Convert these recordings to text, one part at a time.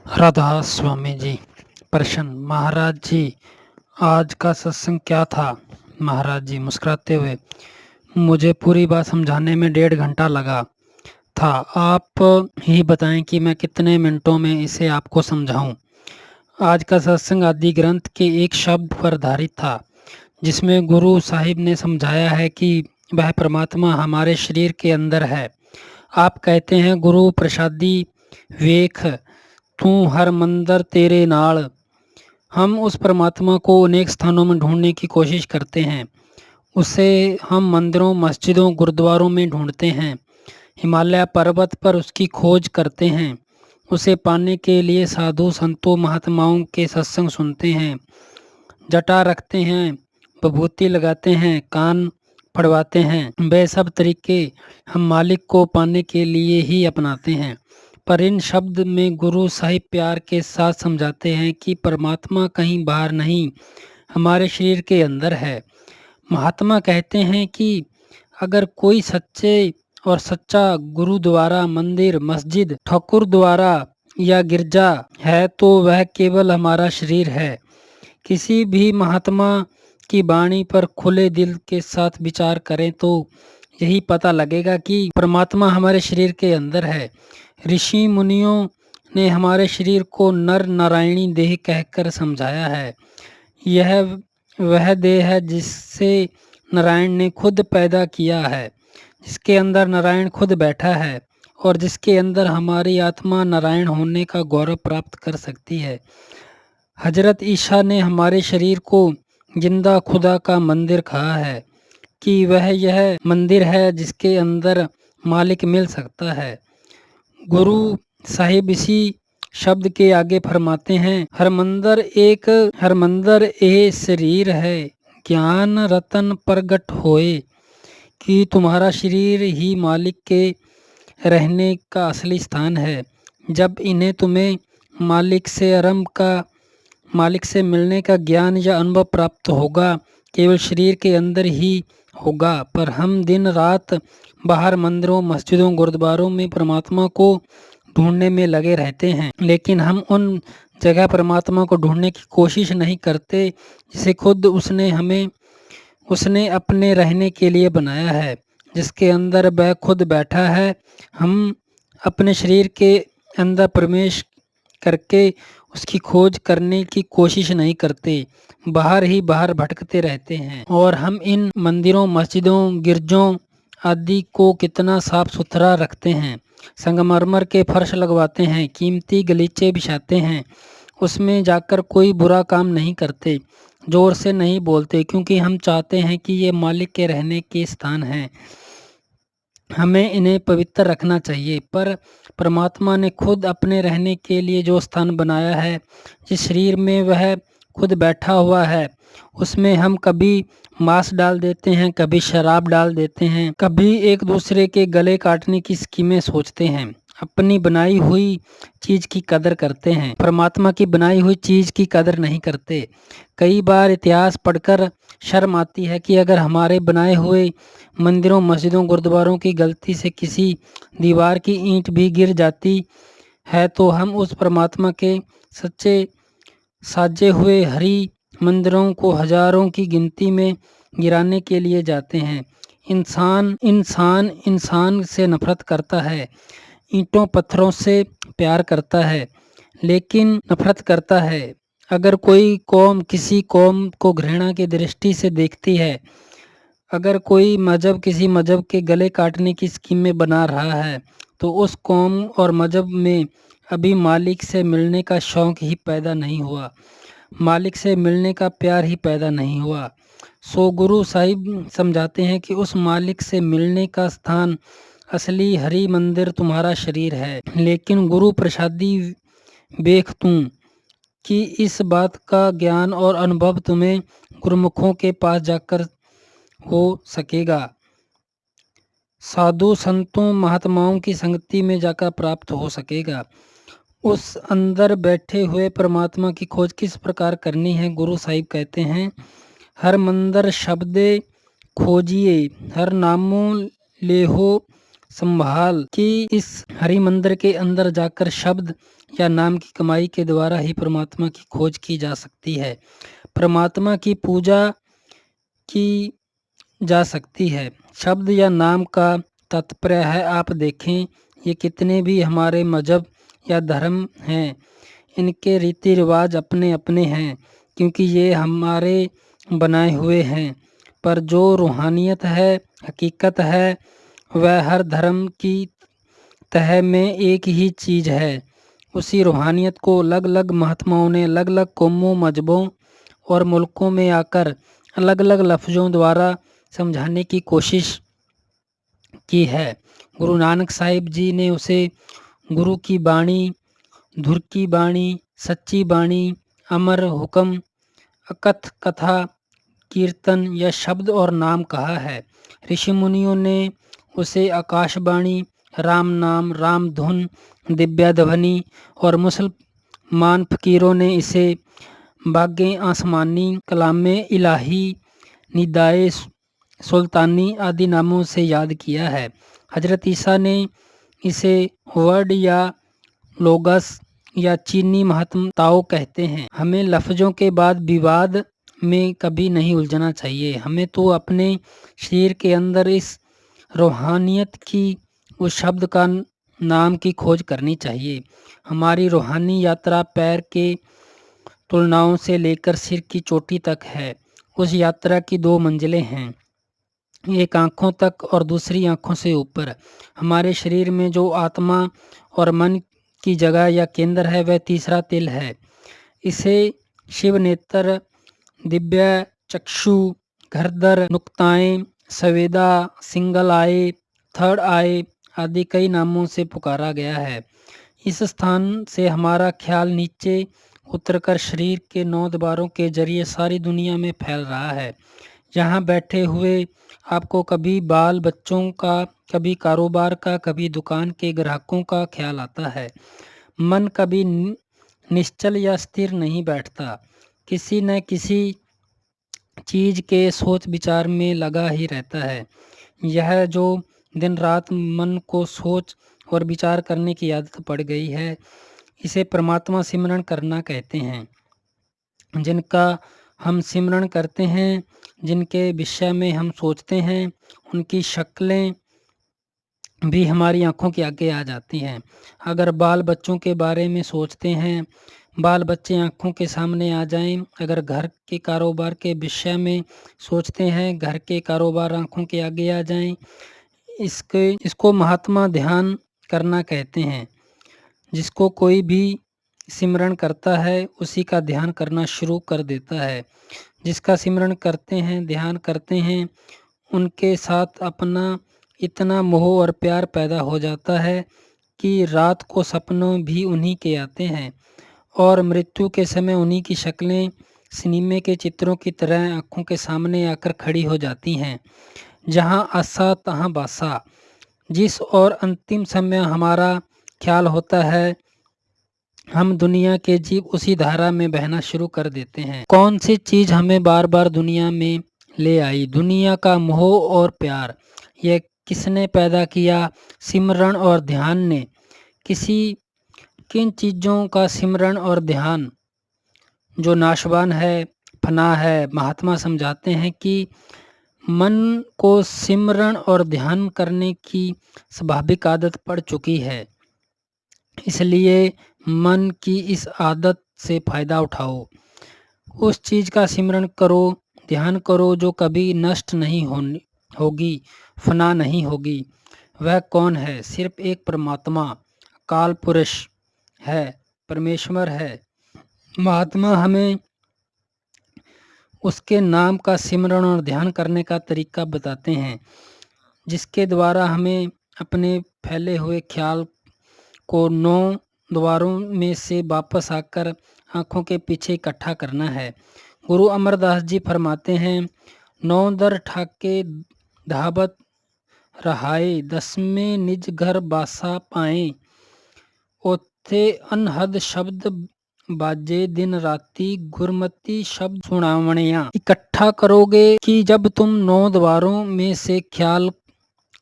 राधा स्वामी जी प्रश्न। महाराज जी, आज का सत्संग क्या था? महाराज जी मुस्कुराते हुए, मुझे पूरी बात समझाने में 1.5 घंटा लगा था। आप ही बताएं कि मैं कितने मिनटों में इसे आपको समझाऊं। आज का सत्संग आदि ग्रंथ के एक शब्द पर आधारित था, जिसमें गुरु साहिब ने समझाया है कि वह परमात्मा हमारे शरीर के अंदर है। आप कहते हैं, गुरु प्रसादी वेख तू हर मंदिर तेरे नाल। हम उस परमात्मा को अनेक स्थानों में ढूंढने की कोशिश करते हैं। उसे हम मंदिरों, मस्जिदों, गुरुद्वारों में ढूंढते हैं। हिमालय पर्वत पर उसकी खोज करते हैं। उसे पाने के लिए साधु संतों, महात्माओं के सत्संग सुनते हैं, जटा रखते हैं, विभूति लगाते हैं, कान पड़वाते हैं। वे सब तरीके हम मालिक को पाने के लिए ही अपनाते हैं। पर इन शब्द में गुरु साहिब प्यार के साथ समझाते हैं कि परमात्मा कहीं बाहर नहीं, हमारे शरीर के अंदर है। महात्मा कहते हैं कि अगर कोई सच्चे और सच्चा गुरुद्वारा, मंदिर, मस्जिद, ठाकुर द्वारा या गिरजा है तो वह केवल हमारा शरीर है। किसी भी महात्मा की वाणी पर खुले दिल के साथ विचार करें तो यही पता लगेगा कि परमात्मा हमारे शरीर के अंदर है। ऋषि मुनियों ने हमारे शरीर को नर नारायणी देह कहकर समझाया है। यह वह देह है जिससे नारायण ने खुद पैदा किया है, जिसके अंदर नारायण खुद बैठा है और जिसके अंदर हमारी आत्मा नारायण होने का गौरव प्राप्त कर सकती है। हजरत ईसा ने हमारे शरीर को जिंदा खुदा का मंदिर कहा है कि वह यह मंदिर है जिसके अंदर मालिक मिल सकता है। गुरु साहिब इसी शब्द के आगे फरमाते हैं, हर मंदिर ए शरीर है, ज्ञान रतन प्रगट होए। कि तुम्हारा शरीर ही मालिक के रहने का असली स्थान है। जब इन्हें तुम्हें मालिक से मिलने का ज्ञान या अनुभव प्राप्त होगा, केवल शरीर के अंदर ही होगा। पर हम दिन रात बाहर मंदिरों, मस्जिदों, गुरुद्वारों में परमात्मा को ढूंढने में लगे रहते हैं, लेकिन हम उन जगह परमात्मा को ढूंढने की कोशिश नहीं करते जिसे खुद उसने अपने रहने के लिए बनाया है, जिसके अंदर वह खुद बैठा है। हम अपने शरीर के अंदर प्रवेश करके उसकी खोज करने की कोशिश नहीं करते, बाहर ही बाहर भटकते रहते हैं। और हम इन मंदिरों, मस्जिदों, गिरजों आदि को कितना साफ सुथरा रखते हैं, संगमरमर के फर्श लगवाते हैं, कीमती गलीचे बिछाते हैं, उसमें जाकर कोई बुरा काम नहीं करते, जोर से नहीं बोलते, क्योंकि हम चाहते हैं कि ये मालिक के रहने के स्थान हैं। हमें इन्हें पवित्र रखना चाहिए। पर परमात्मा ने खुद अपने रहने के लिए जो स्थान बनाया है, जिस शरीर में वह खुद बैठा हुआ है, उसमें हम कभी मांस डाल देते हैं, कभी शराब डाल देते हैं, कभी एक दूसरे के गले काटने की स्कीमें सोचते हैं। अपनी बनाई हुई चीज की कदर करते हैं, परमात्मा की बनाई हुई चीज की कदर नहीं करते। कई बार इतिहास पढ़कर शर्म आती है कि अगर हमारे बनाए हुए मंदिरों, मस्जिदों, गुरुद्वारों की गलती से किसी दीवार की ईंट भी गिर जाती है तो हम उस परमात्मा के सच्चे साजे हुए हरि मंदिरों को हजारों की गिनती में गिराने के लिए जाते हैं। इंसान से नफरत करता है, ईंटों पत्थरों से प्यार करता है, लेकिन नफरत करता है। अगर कोई कौम किसी कौम को घृणा की दृष्टि से देखती है, अगर कोई मजहब किसी मजहब के गले काटने की स्कीमें बना रहा है, तो उस कौम और मजहब में अभी मालिक से मिलने का शौक ही पैदा नहीं हुआ, मालिक से मिलने का प्यार ही पैदा नहीं हुआ। सो गुरु साहिब समझाते हैं कि उस मालिक से मिलने का स्थान, असली हरि मंदिर तुम्हारा शरीर है। लेकिन गुरु प्रसादी वेख तू कि इस बात का ज्ञान और अनुभव तुम्हें गुरुमुखों के पास जाकर हो सकेगा, साधु संतों, महात्माओं की संगति में जाकर प्राप्त हो सकेगा। उस अंदर बैठे हुए परमात्मा की खोज किस प्रकार करनी है? गुरु साहिब कहते हैं, हर मंदिर शब्दे खोजिए, हर नामों लेहो संभाल कि इस हरि मंदिर के अंदर जाकर शब्द या नाम की कमाई के द्वारा ही परमात्मा की खोज की जा सकती है। परमात्मा की पूजा की जा सकती है। शब्द या नाम का तात्पर्य है, आप देखें ये कितने भी हमारे मजहब या धर्म हैं, इनके रीति रिवाज अपने अपने हैं, क्योंकि ये हमारे बनाए हुए हैं। पर जो रूहानियत है, हकीकत है, वह हर धर्म की तह में एक ही चीज़ है। उसी रूहानियत को अलग अलग महात्माओं ने अलग अलग कौमों, मजहबों और मुल्कों में आकर अलग अलग लफ्ज़ों द्वारा समझाने की कोशिश की है। गुरु नानक साहिब जी ने उसे गुरु की बाणी, धुर की बाणी, सच्ची बाणी, अमर हुक्म, अकथ कथा, कीर्तन या शब्द और नाम कहा है। ऋषि मुनियों ने उसे आकाशवाणी, राम नाम, राम धुन, दिव्या ध्वनि और मुसलमान फकीरों ने इसे बागे आसमानी, कलामे इलाही, निदाए सुल्तानी आदि नामों से याद किया है। हजरत ईसा ने इसे वर्ड या लोगस या चीनी महात्मताओं कहते हैं। हमें लफ्ज़ों के बाद विवाद में कभी नहीं उलझना चाहिए। हमें तो अपने शरीर के अंदर इस रूहानियत की, उस शब्द का नाम की खोज करनी चाहिए। हमारी रूहानी यात्रा पैर के तुलनाओं से लेकर सिर की चोटी तक है। उस यात्रा की 2 मंजिलें हैं, एक आँखों तक और दूसरी आँखों से ऊपर। हमारे शरीर में जो आत्मा और मन की जगह या केंद्र है, वह तीसरा तिल है। इसे शिव नेत्र, दिव्य चक्षु, घरदर, नुक्ताएं, सवेदा, सिंगल आए, थर्ड आए आदि कई नामों से पुकारा गया है। इस स्थान से हमारा ख्याल नीचे उतरकर शरीर के 9 द्वारों के जरिए सारी दुनिया में फैल रहा है। यहाँ बैठे हुए आपको कभी बाल बच्चों का, कभी कारोबार का, कभी दुकान के ग्राहकों का ख्याल आता है। मन कभी निश्चल या स्थिर नहीं बैठता, किसी न किसी चीज़ के सोच विचार में लगा ही रहता है। यह जो दिन रात मन को सोच और विचार करने की आदत पड़ गई है, इसे परमात्मा सिमरन करना कहते हैं। जिनका हम सिमरन करते हैं, जिनके विषय में हम सोचते हैं, उनकी शक्लें भी हमारी आँखों के आगे आ जाती हैं। अगर बाल बच्चों के बारे में सोचते हैं, बाल बच्चे आँखों के सामने आ जाएं। अगर घर के कारोबार के विषय में सोचते हैं, घर के कारोबार आँखों के आगे आ जाएं। इसको महात्मा ध्यान करना कहते हैं। जिसको कोई भी सिमरन करता है, उसी का ध्यान करना शुरू कर देता है। जिसका सिमरन करते हैं, ध्यान करते हैं, उनके साथ अपना इतना मोह और प्यार पैदा हो जाता है कि रात को सपनों भी उन्हीं के आते हैं और मृत्यु के समय उन्हीं की शक्लें सिनेमे के चित्रों की तरह आँखों के सामने आकर खड़ी हो जाती हैं। जहाँ आसा तहाँ बासा। जिस और अंतिम समय हमारा ख्याल होता है, हम दुनिया के जीव उसी धारा में बहना शुरू कर देते हैं। कौन सी चीज़ हमें बार बार दुनिया में ले आई? दुनिया का मोह और प्यार। यह किसने पैदा किया? सिमरन और ध्यान ने। किन चीज़ों का सिमरन और ध्यान जो नाशवान है, फना है? महात्मा समझाते हैं कि मन को सिमरन और ध्यान करने की स्वाभाविक आदत पड़ चुकी है, इसलिए मन की इस आदत से फ़ायदा उठाओ। उस चीज़ का सिमरन करो, ध्यान करो जो कभी नष्ट नहीं होगी, फना नहीं होगी। वह कौन है? सिर्फ एक परमात्मा, काल पुरुष है, परमेश्वर है। महात्मा हमें उसके नाम का सिमरन और ध्यान करने का तरीका बताते हैं, जिसके द्वारा हमें अपने फैले हुए ख्याल को 9 द्वारों में से वापस आकर आँखों के पीछे इकट्ठा करना है। गुरु अमरदास जी फरमाते हैं, 9 दर ठाके धावत रहाए, 10वें निज घर बासा पाए, ओथे अनहद शब्द बाजे दिन राती, गुरमती शब्द सुनावणिया। इकट्ठा करोगे कि जब तुम 9 द्वारों में से ख्याल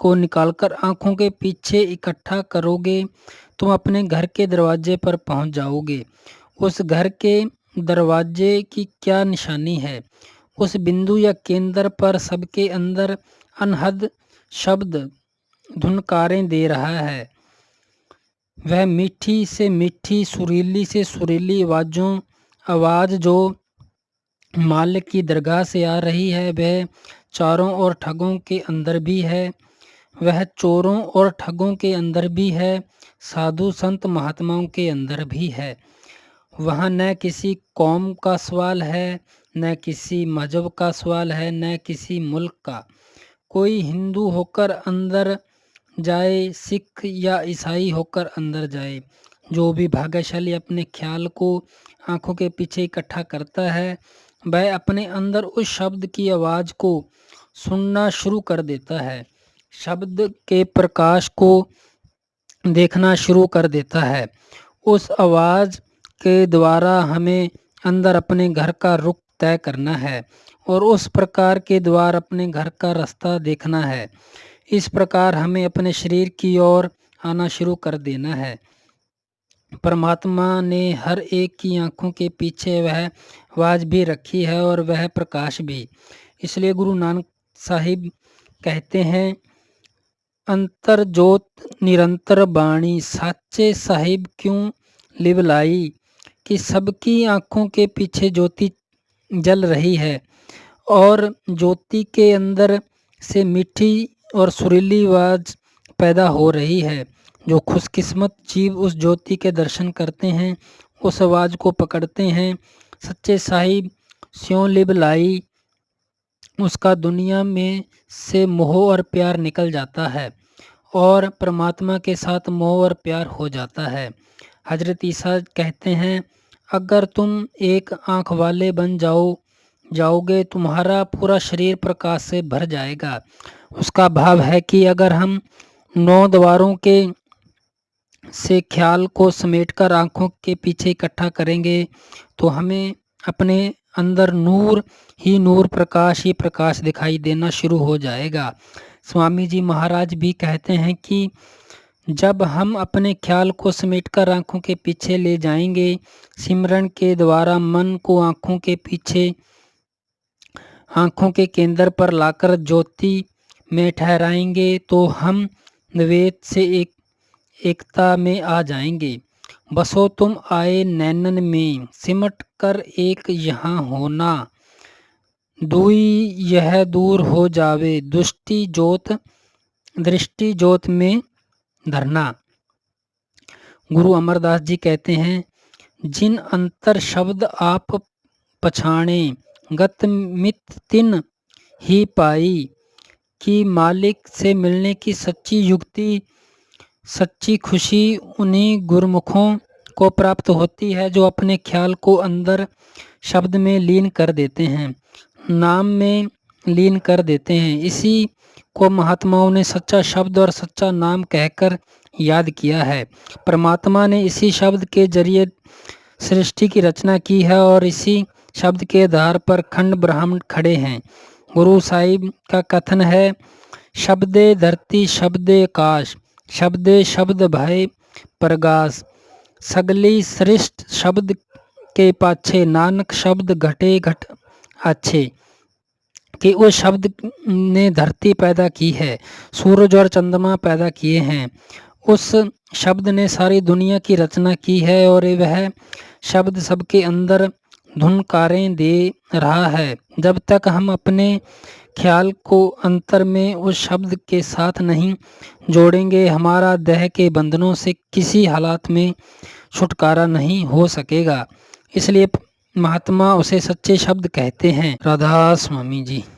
को निकालकर आंखों के पीछे इकट्ठा करोगे, तुम अपने घर के दरवाजे पर पहुंच जाओगे। उस घर के दरवाजे की क्या निशानी है? उस बिंदु या केंद्र पर सबके अंदर अनहद शब्द धुनकारें दे रहा है। वह मीठी से मीठी, सुरीली से सुरीली आवाज़ जो मालिक की दरगाह से आ रही है, वह चारों और ठगों के अंदर भी है, वह चोरों और ठगों के अंदर भी है, साधु संत महात्माओं के अंदर भी है। वहाँ न किसी कौम का सवाल है, न किसी मजहब का सवाल है, न किसी मुल्क का। कोई हिंदू होकर अंदर जाए, सिख या ईसाई होकर अंदर जाए, जो भी भाग्यशाली अपने ख्याल को आंखों के पीछे इकट्ठा करता है, वह अपने अंदर उस शब्द की आवाज़ को सुनना शुरू कर देता है, शब्द के प्रकाश को देखना शुरू कर देता है। उस आवाज़ के द्वारा हमें अंदर अपने घर का रुख तय करना है और उस प्रकार के द्वार अपने घर का रास्ता देखना है। इस प्रकार हमें अपने शरीर की ओर आना शुरू कर देना है। परमात्मा ने हर एक की आंखों के पीछे वह आवाज़ भी रखी है और वह प्रकाश भी। इसलिए गुरु नानक साहिब कहते हैं, अंतर जोत निरंतर बाणी, साचे साहिब क्यों लिवलाई, कि सबकी आंखों के पीछे ज्योति जल रही है और ज्योति के अंदर से मीठी और सुरीली आवाज़ पैदा हो रही है। जो खुशकिस्मत जीव उस ज्योति के दर्शन करते हैं, उस आवाज़ को पकड़ते हैं, सच्चे साहिब स्यों लिवलाई, उसका दुनिया में से मोह और प्यार निकल जाता है और परमात्मा के साथ मोह और प्यार हो जाता है। हजरत ईसा कहते हैं, अगर तुम एक आँख वाले बन जाओगे, तुम्हारा पूरा शरीर प्रकाश से भर जाएगा। उसका भाव है कि अगर हम 9 द्वारों के से ख्याल को समेटकर आँखों के पीछे इकट्ठा करेंगे, तो हमें अपने अंदर नूर ही नूर, प्रकाश ही प्रकाश दिखाई देना शुरू हो जाएगा। स्वामी जी महाराज भी कहते हैं कि जब हम अपने ख्याल को समेटकर आँखों के पीछे ले जाएंगे, सिमरन के द्वारा मन को आँखों के पीछे, आँखों के केंद्र पर लाकर ज्योति में ठहराएंगे, तो हम द्वैत से एकता में आ जाएंगे। बसो तुम आए नैनन में, सिमट कर एक यहाँ होना, दुई यह दूर हो जावे, दृष्टि जोत में धरना। गुरु अमरदास जी कहते हैं, जिन अंतर शब्द आप पछाणे, गत मित तिन ही पाई, कि मालिक से मिलने की सच्ची युक्ति, सच्ची खुशी उन्हीं गुरमुखों को प्राप्त होती है जो अपने ख्याल को अंदर शब्द में लीन कर देते हैं, नाम में लीन कर देते हैं। इसी को महात्माओं ने सच्चा शब्द और सच्चा नाम कहकर याद किया है। परमात्मा ने इसी शब्द के जरिए सृष्टि की रचना की है और इसी शब्द के आधार पर खंड ब्रह्मांड खड़े हैं। गुरु साहिब का कथन है, शब्दे धरती शब्दे आकाश, शब्दे शब्द भय प्रगास, सगली सृष्ट शब्द के पाछे, नानक शब्द घटे घट अच्छे। कि उस शब्द ने धरती पैदा की है, सूरज और चंद्रमा पैदा किए हैं, उस शब्द ने सारी दुनिया की रचना की है और वह शब्द सबके अंदर धुनकारें दे रहा है। जब तक हम अपने ख्याल को अंतर में उस शब्द के साथ नहीं जोड़ेंगे, हमारा देह के बंधनों से किसी हालात में छुटकारा नहीं हो सकेगा। इसलिए महात्मा उसे सच्चे शब्द कहते हैं। राधा स्वामी जी।